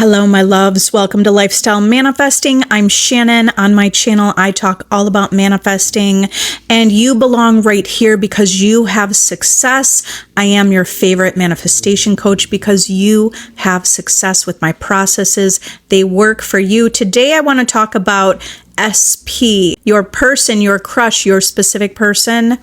Hello, my loves. Welcome to Lifestyle Manifesting. I'm Shannon. On my channel, I talk all about manifesting, and you belong right here because you have success. I am your favorite manifestation coach because you have success with my processes. They work for you. Today, I want to talk about SP, your person, your crush, your specific person.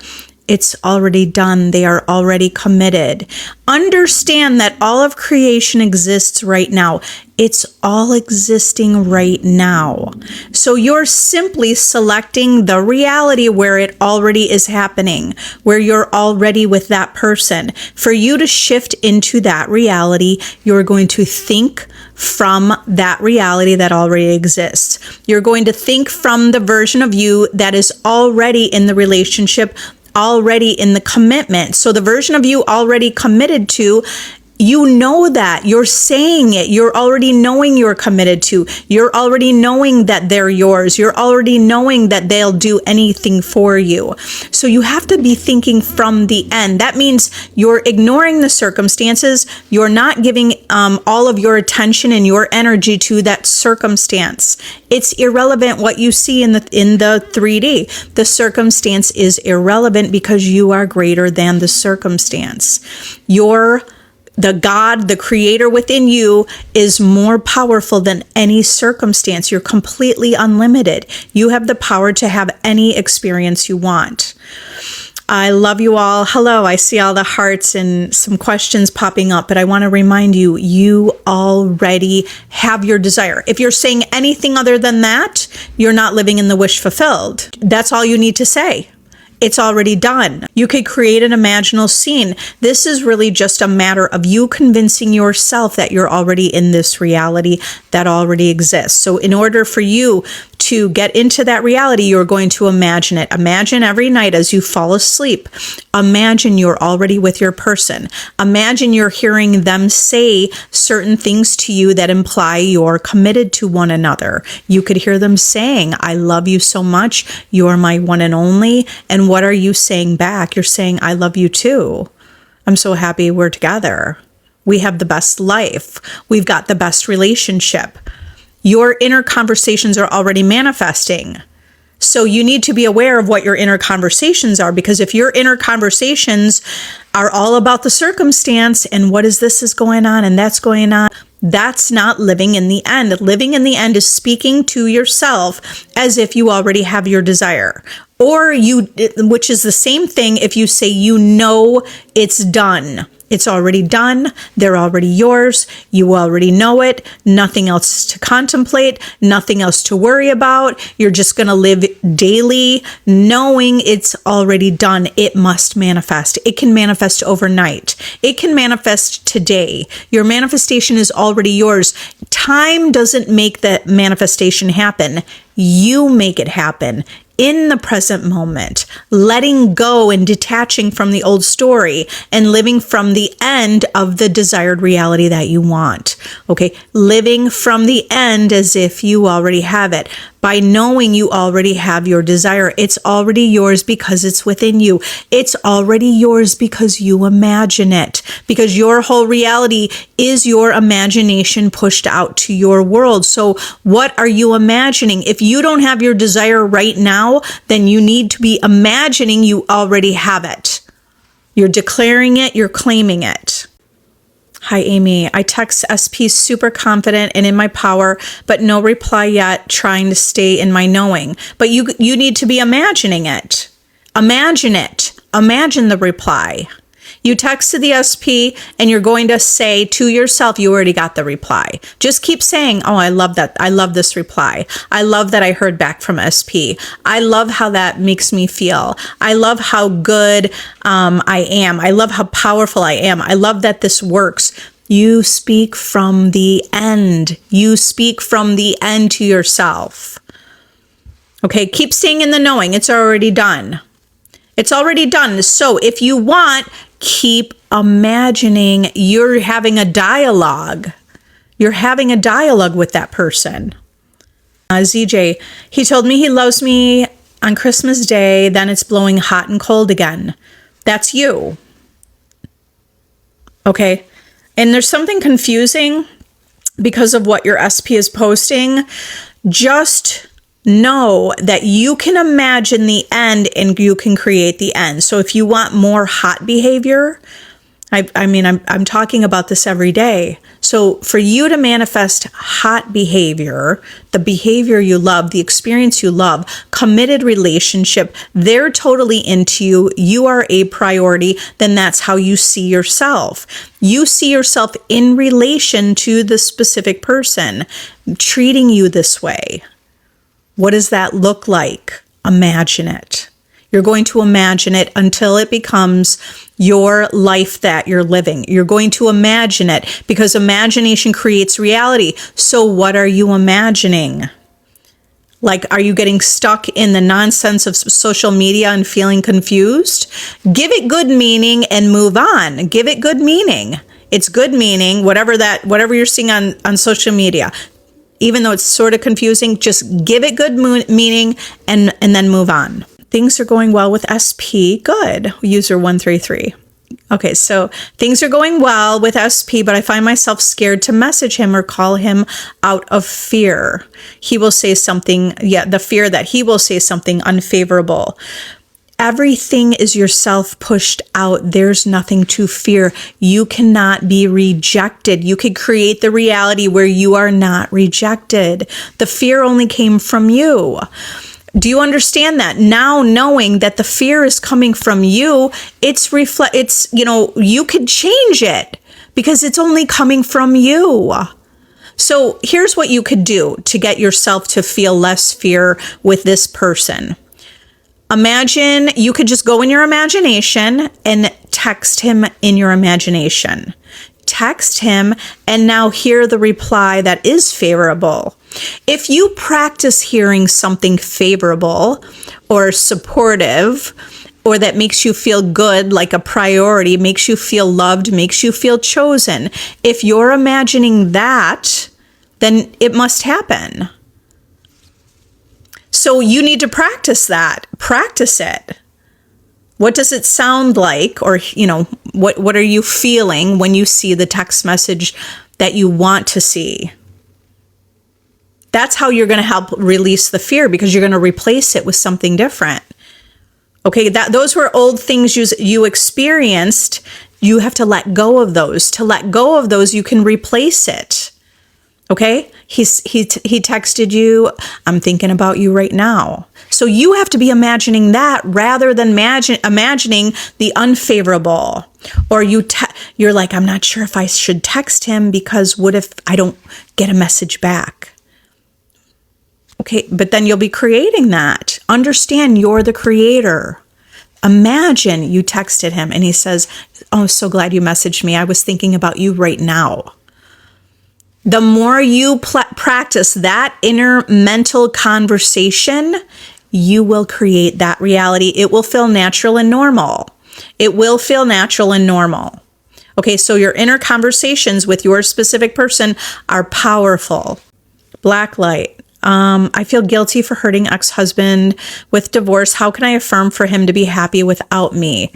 It's already done. They are already committed. Understand that all of creation exists right now. It's all existing right now. So you're simply selecting the reality where it already is happening, where you're already with that person. For you to shift into that reality, you're going to think from that reality that already exists. You're going to think from the version of you that is already in the relationship, already in the commitment. So the version of you already committed to, you know that. You're saying it. You're already knowing you're committed to. You're already knowing that they're yours. You're already knowing that they'll do anything for you. So you have to be thinking from the end. That means you're ignoring the circumstances. You're not giving all of your attention and your energy to that circumstance. It's irrelevant what you see in the 3D. The circumstance is irrelevant because you are greater than the circumstance. The God, the creator within you is more powerful than any circumstance. You're completely unlimited. You have the power to have any experience you want. I love you all. Hello, I see all the hearts and some questions popping up, but I want to remind you, you already have your desire. If you're saying anything other than that, you're not living in the wish fulfilled. That's all you need to say. It's already done. You could create an imaginal scene. This is really just a matter of you convincing yourself that you're already in this reality that already exists. So in order for you to get into that reality, you're going to imagine it. Imagine every night as you fall asleep. Imagine you're already with your person. Imagine you're hearing them say certain things to you that imply you're committed to one another. You could hear them saying, I love you so much. You're my one and only. And what are you saying back? You're saying, I love you too. I'm so happy we're together. We have the best life. We've got the best relationship. Your inner conversations are already manifesting. So you need to be aware of what your inner conversations are, because if your inner conversations are all about the circumstance and what is this is going on and that's going on, that's not living in the end. Living in the end is speaking to yourself as if you already have your desire. Or which is the same thing if you say you know it's done. It's already done. They're already yours. You already know it. Nothing else to contemplate. Nothing else to worry about. You're just going to live daily knowing it's already done. It must manifest. It can manifest overnight. It can manifest today. Your manifestation is already yours. Time doesn't make that manifestation happen. You make it happen. In the present moment, letting go and detaching from the old story and living from the end of the desired reality that you want. Okay, living from the end as if you already have it. By knowing you already have your desire, it's already yours because it's within you. It's already yours because you imagine it. Because your whole reality is your imagination pushed out to your world. So what are you imagining? If you don't have your desire right now, then you need to be imagining you already have it. You're declaring it, you're claiming it. Hi, Amy. I text SP super confident and in my power, but no reply yet, trying to stay in my knowing. But you need to be imagining it. Imagine it. Imagine the reply. You text to the SP and you're going to say to yourself, you already got the reply. Just keep saying, oh, I love that. I love this reply. I love that I heard back from SP. I love how that makes me feel. I love how good I am. I love how powerful I am. I love that this works. You speak from the end. You speak from the end to yourself. Okay, keep staying in the knowing. It's already done. It's already done. So if you want, keep imagining you're having a dialogue. You're having a dialogue with that person. ZJ, he told me he loves me on Christmas Day, then it's blowing hot and cold again. That's you. Okay. And there's something confusing because of what your SP is posting, just know that you can imagine the end and you can create the end. So if you want more hot behavior, I'm talking about this every day. So for you to manifest hot behavior, the behavior you love, the experience you love, committed relationship, they're totally into you, you are a priority, then that's how you see yourself. You see yourself in relation to the specific person treating you this way. What does that look like? Imagine it. You're going to imagine it until it becomes your life that you're living. You're going to imagine it because imagination creates reality. So what are you imagining? Like, are you getting stuck in the nonsense of social media and feeling confused? Give it good meaning and move on. Give it good meaning. It's good meaning, whatever you're seeing on social media. Even though it's sort of confusing, just give it good meaning and then move on. Things are going well with SP. Good. User 133. Okay, so things are going well with SP, but I find myself scared to message him or call him out of fear. He will say something, the fear that he will say something unfavorable. Everything is yourself pushed out. There's nothing to fear. You cannot be rejected. You could create the reality where you are not rejected. The fear only came from you. Do you understand that? Now knowing that the fear is coming from you, you could change it because it's only coming from you. So here's what you could do to get yourself to feel less fear with this person. Imagine you could just go in your imagination and text him in your imagination. Text him and now hear the reply that is favorable. If you practice hearing something favorable or supportive or that makes you feel good, like a priority, makes you feel loved, makes you feel chosen, if you're imagining that, then it must happen. So you need to practice that. Practice it. What does it sound like? Or, what are you feeling when you see the text message that you want to see? That's how you're going to help release the fear because you're going to replace it with something different. Okay, those were old things you experienced. You have to let go of those. To let go of those, you can replace it. Okay? He texted you, I'm thinking about you right now. So you have to be imagining that rather than imagining the unfavorable. Or you're like, I'm not sure if I should text him because what if I don't get a message back? Okay, but then you'll be creating that. Understand you're the creator. Imagine you texted him and he says, oh, I'm so glad you messaged me. I was thinking about you right now. The more you practice that inner mental conversation, you will create that reality. It will feel natural and normal. It will feel natural and normal. Okay, so your inner conversations with your specific person are powerful. Black light. I feel guilty for hurting ex-husband with divorce. How can I affirm for him to be happy without me?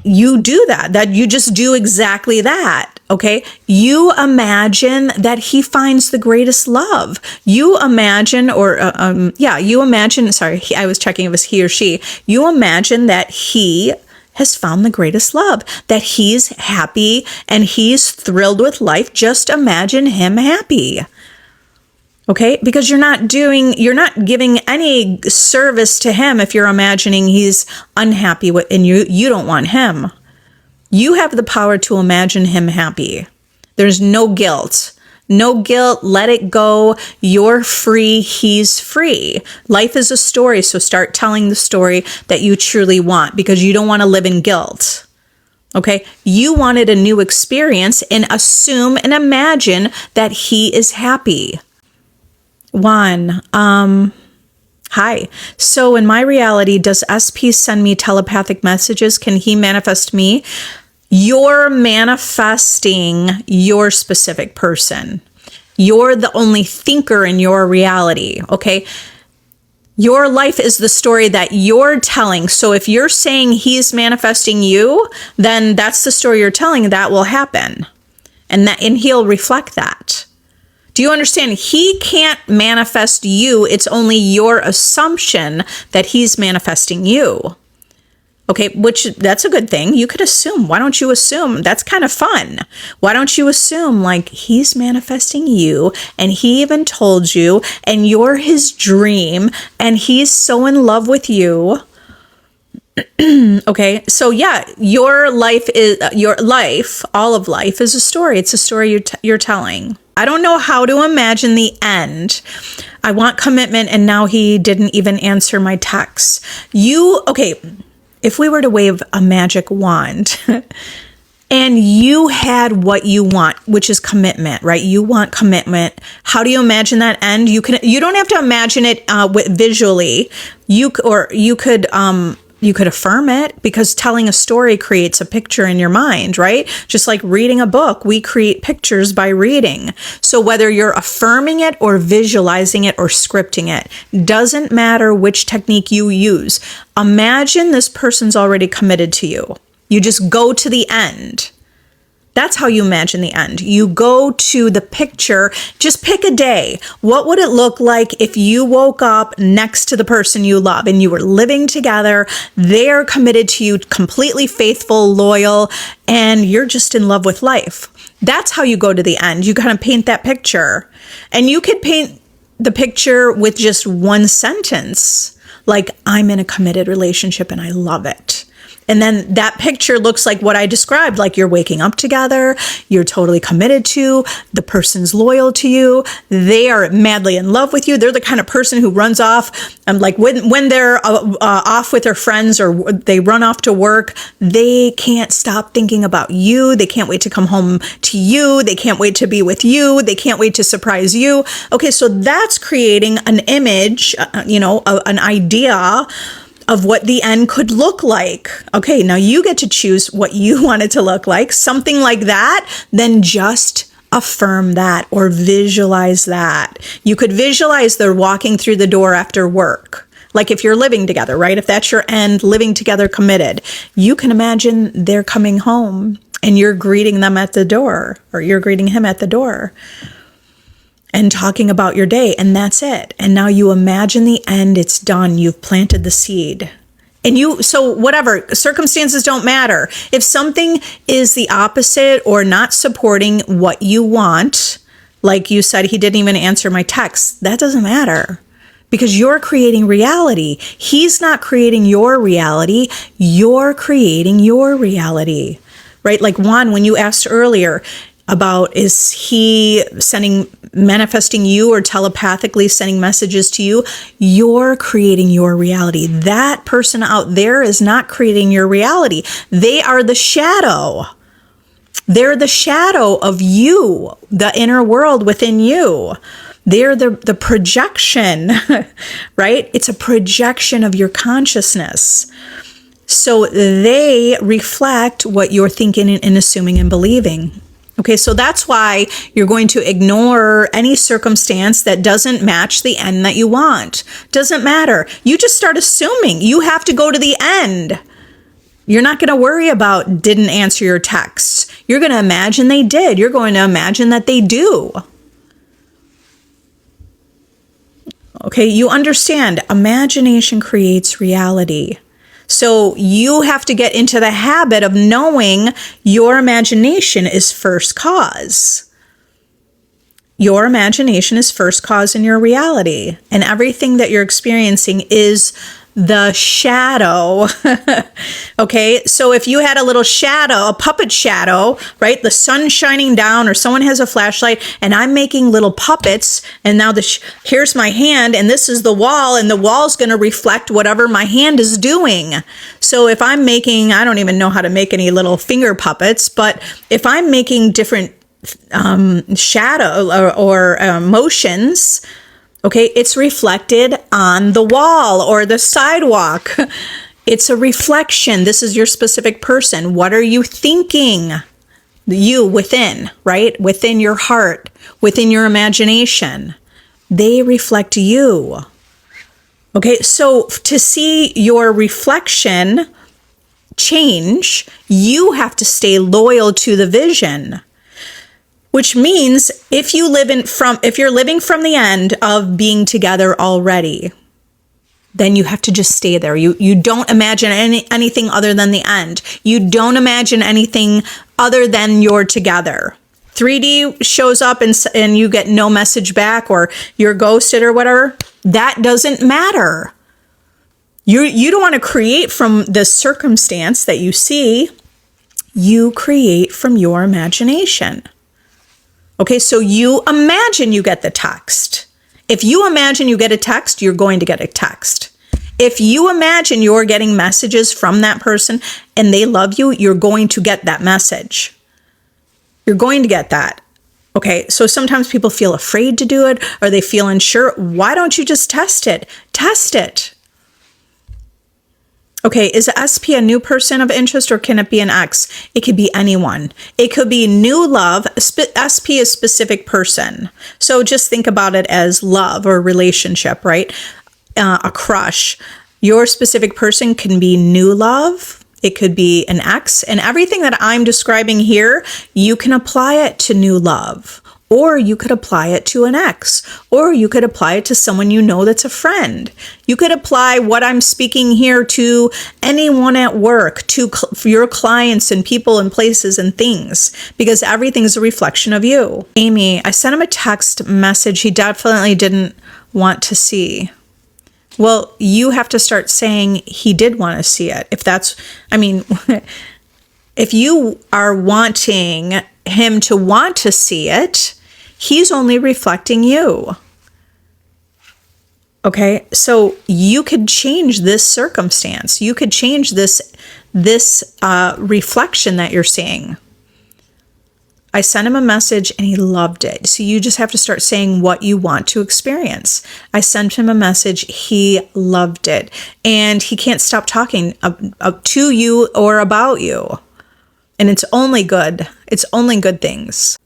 You do that you just do exactly that. Okay. You imagine that he finds the greatest love. You imagine, sorry, I was checking if it was he or she. You imagine that he has found the greatest love, that he's happy and he's thrilled with life. Just imagine him happy. Okay, because you're not giving any service to him if you're imagining he's unhappy and you don't want him. You have the power to imagine him happy. There's no guilt. No guilt. Let it go. You're free. He's free. Life is a story. So start telling the story that you truly want because you don't want to live in guilt. Okay. You wanted a new experience and assume and imagine that he is happy. Juan, hi. So in my reality, does SP send me telepathic messages? Can he manifest me? You're manifesting your specific person. You're the only thinker in your reality, okay? Your life is the story that you're telling. So if you're saying he's manifesting you, then that's the story you're telling. That will happen. and he'll reflect that. Do you understand? He can't manifest you. It's only your assumption that he's manifesting you. Okay, which that's a good thing. You could assume. Why don't you assume? That's kind of fun. Why don't you assume like he's manifesting you and he even told you and you're his dream and he's so in love with you? Okay, so yeah, your life, all of life is a story. It's a story you're telling. I don't know how to imagine the end. I want commitment and now he didn't even answer my text. Okay. If we were to wave a magic wand and you had what you want, which is commitment, right? You want commitment. How do you imagine that end? You don't have to imagine it visually. You could affirm it, because telling a story creates a picture in your mind, right? Just like reading a book, we create pictures by reading. So whether you're affirming it or visualizing it or scripting it, doesn't matter which technique you use. Imagine this person's already committed to you. You just go to the end. That's how you imagine the end. You go to the picture. Just pick a day. What would it look like if you woke up next to the person you love and you were living together? They're committed to you, completely faithful, loyal, and you're just in love with life. That's how you go to the end. You kind of paint that picture. And you could paint the picture with just one sentence, like, I'm in a committed relationship and I love it. And then that picture looks like what I described, like you're waking up together, you're totally committed to, the person's loyal to you, they are madly in love with you. They're the kind of person who runs off, like when they're off with their friends or they run off to work, they can't stop thinking about you. They can't wait to come home to you. They can't wait to be with you. They can't wait to surprise you. Okay, so that's creating an image, an idea of what the end could look like. Okay, now you get to choose what you want it to look like. Something like that, then just affirm that or visualize that. You could visualize they're walking through the door after work. Like if you're living together, right? If that's your end, living together, committed, you can imagine they're coming home and you're greeting them at the door, or you're greeting him at the door, and talking about your day, and that's it. And now you imagine the end, it's done. You've planted the seed. So whatever, circumstances don't matter. If something is the opposite or not supporting what you want, like you said, he didn't even answer my text, that doesn't matter, because you're creating reality. He's not creating your reality. You're creating your reality, right? Like Juan, when you asked earlier, about is he manifesting you or telepathically sending messages to you? You're creating your reality. That person out there is not creating your reality. They are the shadow. They're the shadow of you, the inner world within you. They're the projection, right? It's a projection of your consciousness. So they reflect what you're thinking and assuming and believing. Okay, so that's why you're going to ignore any circumstance that doesn't match the end that you want. Doesn't matter. You just start assuming. You have to go to the end. You're not going to worry about didn't answer your texts. You're going to imagine they did. You're going to imagine that they do. Okay, you understand. Imagination creates reality. So you have to get into the habit of knowing your imagination is first cause. Your imagination is first cause in your reality. And everything that you're experiencing is the shadow. Okay, so if you had a little shadow, a puppet shadow, right? The sun shining down, or someone has a flashlight, and I'm making little puppets, and now here's my hand, and this is the wall, and the wall's going to reflect whatever my hand is doing. So if I'm making, I don't even know how to make any little finger puppets, but if I'm making different shadow or motions, okay, it's reflected on the wall or the sidewalk. It's a reflection. This is your specific person. What are you thinking? You within, right? Within your heart, within your imagination. They reflect you. Okay, so to see your reflection change, you have to stay loyal to the vision. Which means if you're living from the end of being together already, then you have to just stay there. You don't imagine anything other than the end. You don't imagine anything other than you're together. 3D shows up and you get no message back, or you're ghosted or whatever. That doesn't matter. You don't want to create from the circumstance that you see. You create from your imagination. Okay, so you imagine you get the text. If you imagine you get a text, you're going to get a text. If you imagine you're getting messages from that person and they love you, you're going to get that message. You're going to get that. Okay, so sometimes people feel afraid to do it, or they feel unsure. Why don't you just test it? Test it. Okay, is SP a new person of interest, or can it be an ex? It could be anyone. It could be new love. SP is specific person. So just think about it as love or relationship, right? A crush. Your specific person can be new love. It could be an ex. And everything that I'm describing here, you can apply it to new love. Or you could apply it to an ex, or you could apply it to someone you know that's a friend. You could apply what I'm speaking here to anyone at work, to your clients and people and places and things, because everything is a reflection of you. Amy, I sent him a text message he definitely didn't want to see. Well, you have to start saying he did want to see it. If you are wanting him to want to see it, he's only reflecting you. Okay, so you could change this circumstance. You could change this reflection that you're seeing. I sent him a message and he loved it. So you just have to start saying what you want to experience. I sent him a message. He loved it. And he can't stop talking to you or about you. And it's only good. It's only good things.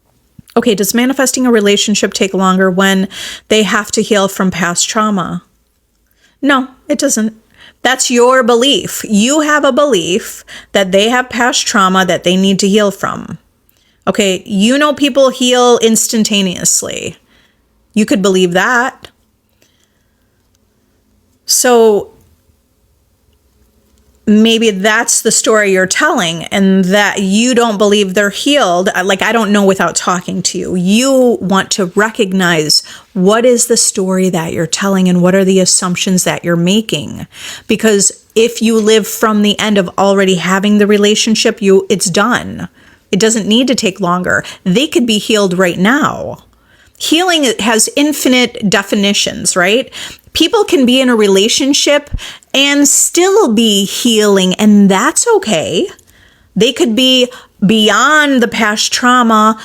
Okay, does manifesting a relationship take longer when they have to heal from past trauma? No, it doesn't. That's your belief. You have a belief that they have past trauma that they need to heal from. Okay, you know people heal instantaneously. You could believe that. So maybe that's the story you're telling, and that you don't believe they're healed. Like, I don't know without talking to you. You want to recognize what is the story that you're telling and what are the assumptions that you're making. Because if you live from the end of already having the relationship, it's done. It doesn't need to take longer. They could be healed right now. Healing has infinite definitions, right? People can be in a relationship and still be healing, and that's okay. They could be beyond the past trauma.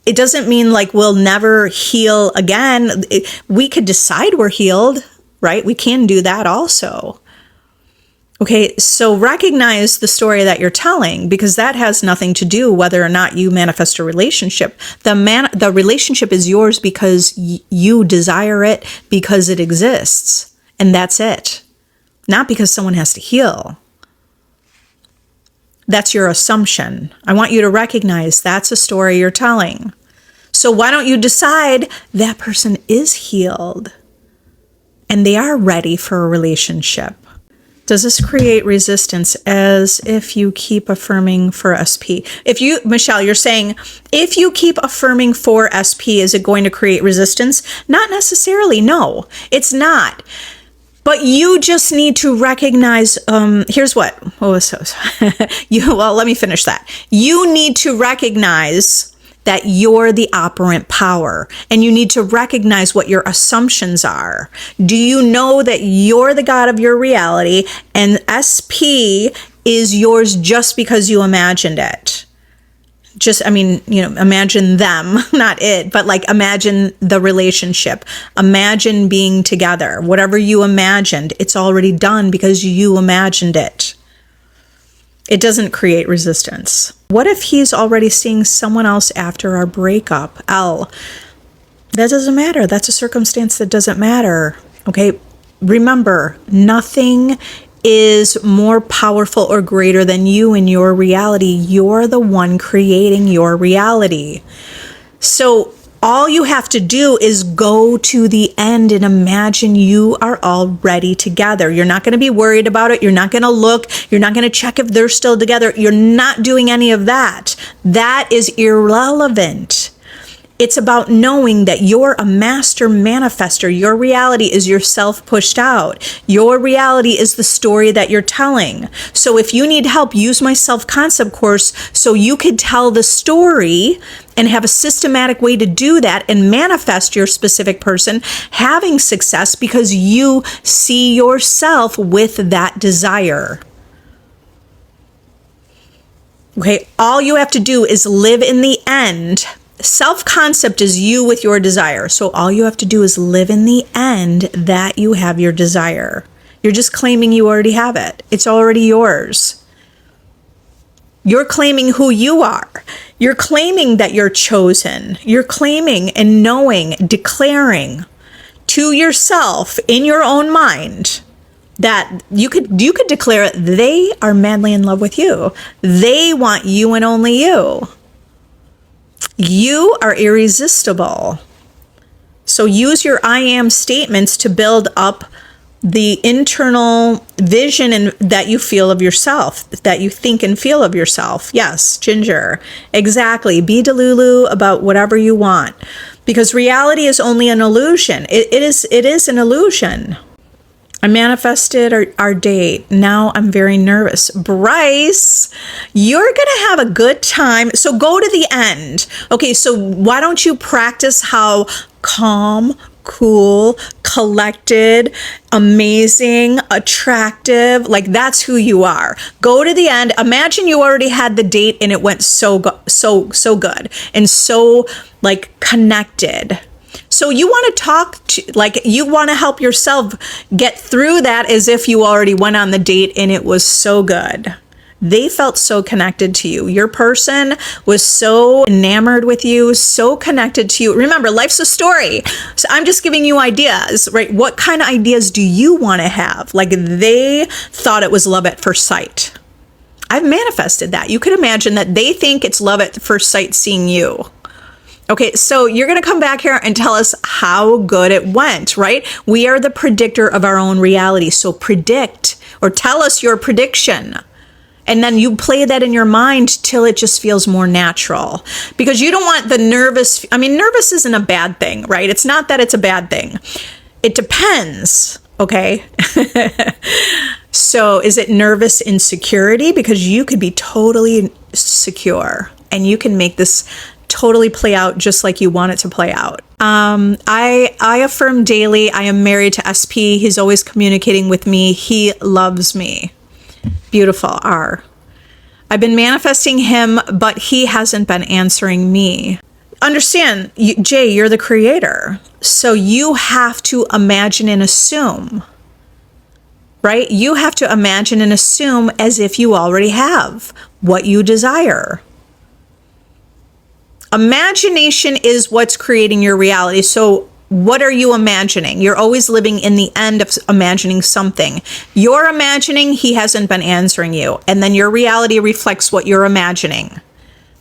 It doesn't mean like we'll never heal again. We could decide we're healed, right? We can do that also. Okay, so recognize the story that you're telling, because that has nothing to do whether or not you manifest a relationship. The relationship is yours because you desire it, because it exists, and that's it. Not because someone has to heal. That's your assumption. I want you to recognize that's a story you're telling. So why don't you decide that person is healed and they are ready for a relationship? Does this create resistance as if you keep affirming for SP? Michelle, you're saying, if you keep affirming for SP, is it going to create resistance? Not necessarily. No, it's not. But you just need to recognize, here's what. Let me finish that. You need to recognize that you're the operant power, and you need to recognize what your assumptions are. Do you know that you're the God of your reality, and SP is yours just because you imagined it? Imagine them, not it, but like imagine the relationship. Imagine being together. Whatever you imagined, it's already done because you imagined it. It doesn't create resistance. What if he's already seeing someone else after our breakup? That doesn't matter. That's a circumstance that doesn't matter. Okay? Remember, nothing is more powerful or greater than you and your reality. You're the one creating your reality. So all you have to do is go to the end and imagine you are already together. You're not going to be worried about it. You're not going to look. You're not going to check if they're still together. You're not doing any of that. That is irrelevant. It's about knowing that you're a master manifester. Your reality is yourself pushed out. Your reality is the story that you're telling. So if you need help, use my self-concept course so you could tell the story and have a systematic way to do that and manifest your specific person having success because you see yourself with that desire. Okay, all you have to do is live in the end. Self-concept is you with your desire. So all you have to do is live in the end that you have your desire. You're just claiming you already have it. It's already yours. You're claiming who you are. You're claiming that you're chosen. You're claiming and knowing, declaring to yourself in your own mind that you could declare they are madly in love with you. They want you and only you. You are irresistible. So use your I am statements to build up the internal vision and that you feel of yourself, that you think and feel of yourself. Yes, Ginger. Exactly. Be delulu about whatever you want because reality is only an illusion. It is an illusion. I manifested our date. Now I'm very nervous. Bryce, you're going to have a good time. So go to the end. Okay, so why don't you practice how calm, cool, collected, amazing, attractive, like that's who you are. Go to the end. Imagine you already had the date and it went so good and so like connected. So you want to you want to help yourself get through that as if you already went on the date and it was so good. They felt so connected to you. Your person was so enamored with you, so connected to you. Remember, life's a story. So I'm just giving you ideas, right? What kind of ideas do you want to have? Like they thought it was love at first sight. I've manifested that. You could imagine that they think it's love at first sight seeing you. Okay, so you're going to come back here and tell us how good it went, right? We are the predictor of our own reality. So predict or tell us your prediction. And then you play that in your mind till it just feels more natural. Because you don't want the nervous. I mean, nervous isn't a bad thing, right? It's not that it's a bad thing. It depends, okay? So is it nervous insecurity? Because you could be totally secure and you can make this totally play out just like you want it to play out. I affirm daily. I am married to SP. He's always communicating with me. He loves me. Beautiful. R. I've been manifesting him, but he hasn't been answering me. Understand, Jay, you're the creator. So you have to imagine and assume, right? You have to imagine and assume as if you already have what you desire. Imagination is what's creating your reality. So what are you imagining? You're always living in the end of imagining something. You're imagining he hasn't been answering you. And then your reality reflects what you're imagining.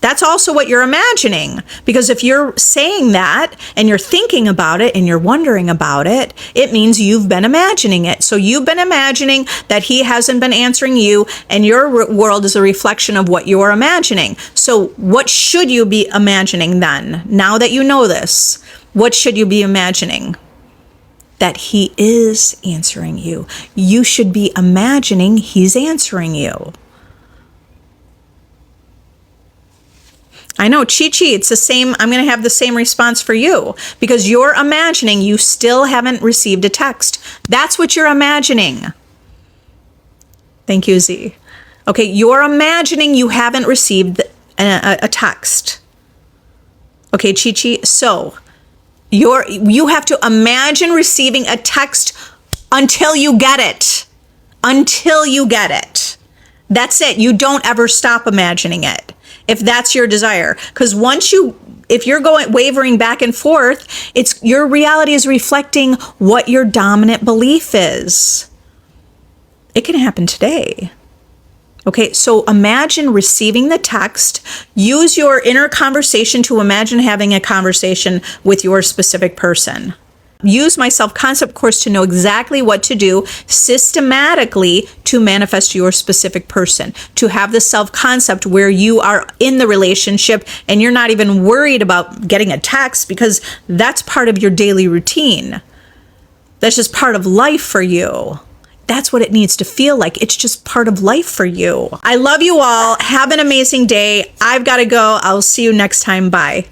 That's also what you're imagining. Because if you're saying that and you're thinking about it and you're wondering about it, it means you've been imagining it. So you've been imagining that he hasn't been answering you and your world is a reflection of what you're imagining. So what should you be imagining then? Now that you know this, what should you be imagining? That he is answering you. You should be imagining he's answering you. I know, Chi-Chi, it's the same. I'm going to have the same response for you because you're imagining you still haven't received a text. That's what you're imagining. Thank you, Z. Okay, you're imagining you haven't received a text. Okay, Chi-Chi, so you have to imagine receiving a text until you get it. Until you get it. That's it. You don't ever stop imagining it. If that's your desire, because if you're wavering back and forth, it's your reality is reflecting what your dominant belief is. It can happen today. Okay, so imagine receiving the text. Use your inner conversation to imagine having a conversation with your specific person. Use my self-concept course to know exactly what to do systematically to manifest your specific person, to have the self-concept where you are in the relationship and you're not even worried about getting a text because that's part of your daily routine. That's just part of life for you. That's what it needs to feel like. It's just part of life for you. I love you all. Have an amazing day. I've got to go. I'll see you next time. Bye.